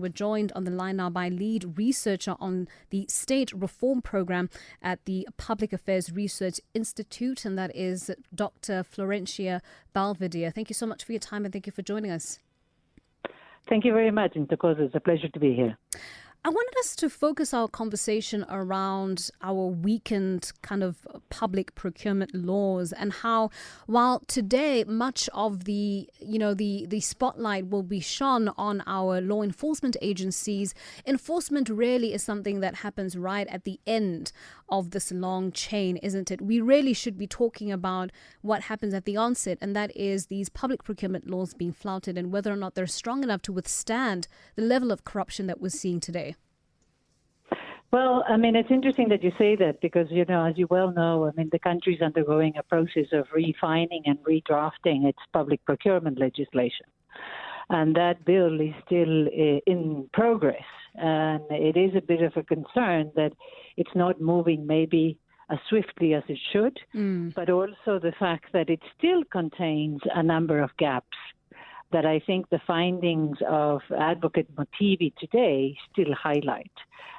We're joined on the line now by lead researcher on the state reform program at the Public Affairs Research Institute, and that is Dr. Florencia Belvedere. Thank you so much for your time and thank you for joining us. Thank you very much, Ntokozo. It's a pleasure to be here. I wanted us to focus our conversation around our weakened kind of public procurement laws and how, while today much of the spotlight will be shone on our law enforcement agencies, enforcement really is something that happens right at the end of this long chain, isn't it? We really should be talking about what happens at the onset, and that is these public procurement laws being flouted and whether or not they're strong enough to withstand the level of corruption that we're seeing today. Well, I mean, it's interesting that you say that because, as you well know, I mean, the country is undergoing a process of refining and redrafting its public procurement legislation. And that bill is still in progress. And it is a bit of a concern that it's not moving maybe as swiftly as it should, but also the fact that it still contains a number of gaps that I think the findings of Advocate Motivi today still highlight.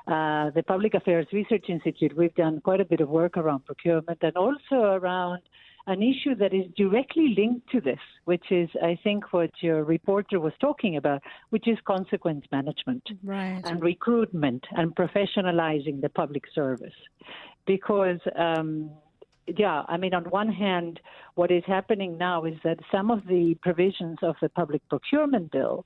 The Public Affairs Research Institute, we've done quite a bit of work around procurement and also around an issue that is directly linked to this, which is, I think, what your reporter was talking about, which is consequence management and recruitment and professionalizing the public service. Because on one hand, what is happening now is that some of the provisions of the public procurement bill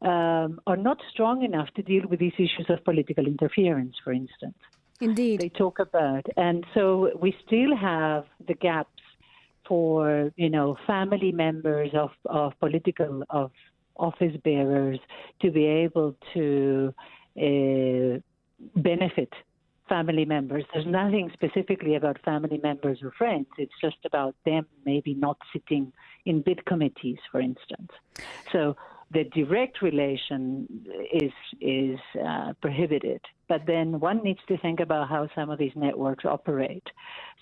are not strong enough to deal with these issues of political interference, for instance. Indeed. They talk about. And so we still have the gaps for, family members of political, of office bearers to be able to benefit family members. There's nothing specifically about family members or friends. It's just about them maybe not sitting in bid committees, for instance. So the direct relation is prohibited. But then one needs to think about how some of these networks operate.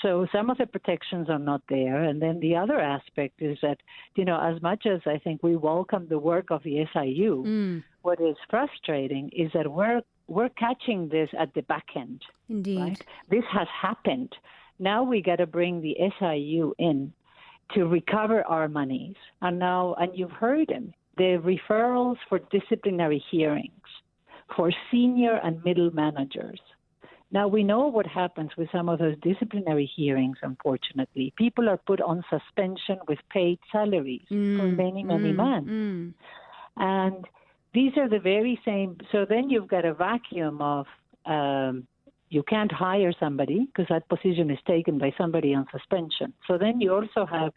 So some of the protections are not there. And then the other aspect is that, as much as I think we welcome the work of the SIU, what is frustrating is that we're catching this at the back end. Indeed. Right? This has happened. Now we got to bring the SIU in to recover our monies. And you've heard him, the referrals for disciplinary hearings for senior and middle managers. Now, we know what happens with some of those disciplinary hearings, unfortunately. People are put on suspension with paid salaries for many, many months. And these are the very same. So then you've got a vacuum of you can't hire somebody because that position is taken by somebody on suspension. So then you also have,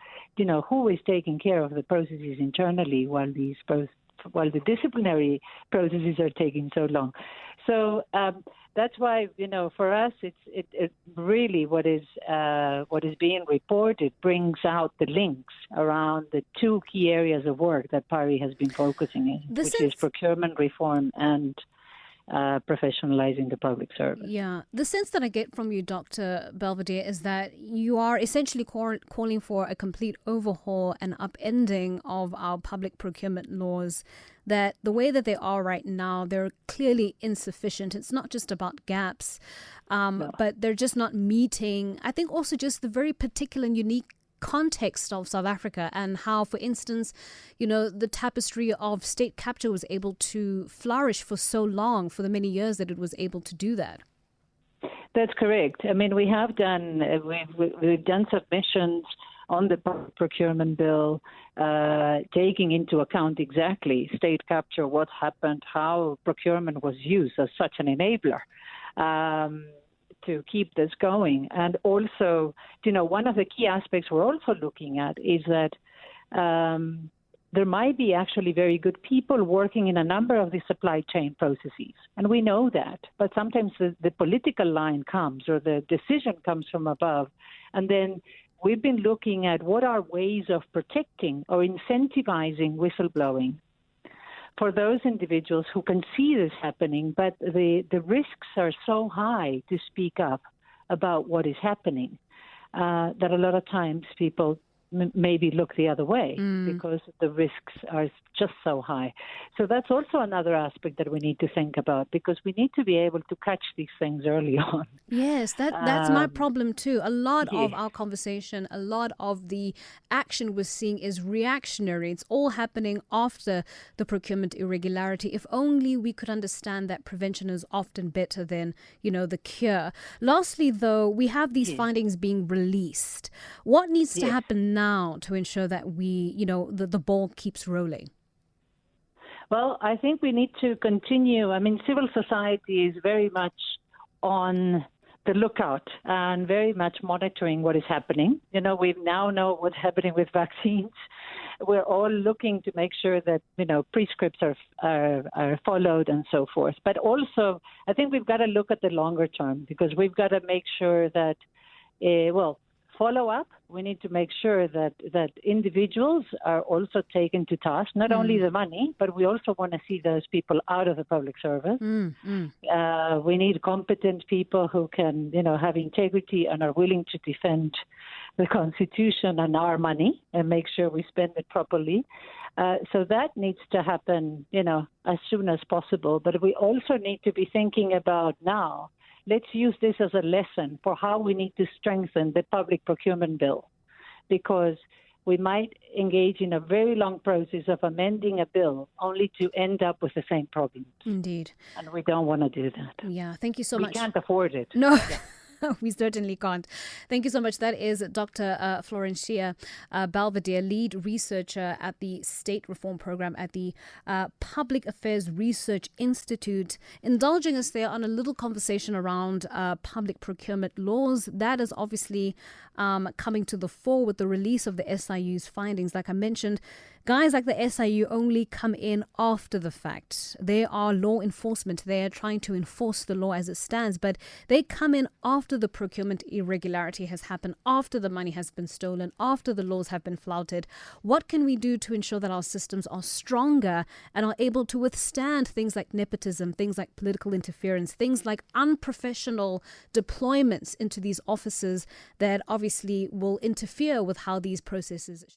who is taking care of the processes internally while the disciplinary processes are taking so long. So that's why, for us, it really what is being reported brings out the links around the two key areas of work that PARI has been focusing in, which is procurement reform and professionalizing the public service. Yeah. The sense that I get from you, Dr. Belvedere, is that you are essentially calling for a complete overhaul and upending of our public procurement laws, that the way that they are right now, they're clearly insufficient. It's not just about gaps, but they're just not meeting, I think, also just the very particular and unique context of South Africa and how, for instance, the tapestry of state capture was able to flourish for so long, for the many years that it was able to do that. That's correct. I mean, we've done submissions on the procurement bill, taking into account exactly state capture, what happened, how procurement was used as such an enabler. To keep this going. And also, one of the key aspects we're also looking at is that there might be actually very good people working in a number of the supply chain processes. And we know that. But sometimes the political line comes or the decision comes from above. And then we've been looking at what are ways of protecting or incentivizing whistleblowing for those individuals who can see this happening, but the risks are so high to speak up about what is happening that a lot of times people maybe look the other way because the risks are just so high. So that's also another aspect that we need to think about, because we need to be able to catch these things early on. Yes, that's my problem too. A lot of our conversation, a lot of the action we're seeing is reactionary. It's all happening after the procurement irregularity. If only we could understand that prevention is often better than, the cure. Lastly, though, we have these findings being released. What needs to happen now to ensure that we, the ball keeps rolling? Well, I think we need to continue. I mean, civil society is very much on the lookout and very much monitoring what is happening. We now know what's happening with vaccines. We're all looking to make sure that, prescripts are followed and so forth. But also, I think we've got to look at the longer term, because we've got to make sure that, follow up. We need to make sure that individuals are also taken to task, not only the money, but we also want to see those people out of the public service. We need competent people who can, have integrity and are willing to defend the Constitution and our money and make sure we spend it properly. So that needs to happen, as soon as possible. But we also need to be thinking about now, let's use this as a lesson for how we need to strengthen the public procurement bill, because we might engage in a very long process of amending a bill only to end up with the same problem. Indeed. And we don't want to do that. Yeah, thank you so much. We can't afford it. No. Yeah. We certainly can't. Thank you so much. That is Dr. Florencia Belvedere, lead researcher at the State Reform Program at the Public Affairs Research Institute, indulging us there on a little conversation around public procurement laws. That is obviously coming to the fore with the release of the SIU's findings. Like I mentioned, guys like the SIU only come in after the fact. They are law enforcement. They are trying to enforce the law as it stands, but they come in after the procurement irregularity has happened, after the money has been stolen, after the laws have been flouted. What can we do to ensure that our systems are stronger and are able to withstand things like nepotism, things like political interference, things like unprofessional deployments into these offices that obviously will interfere with how these processes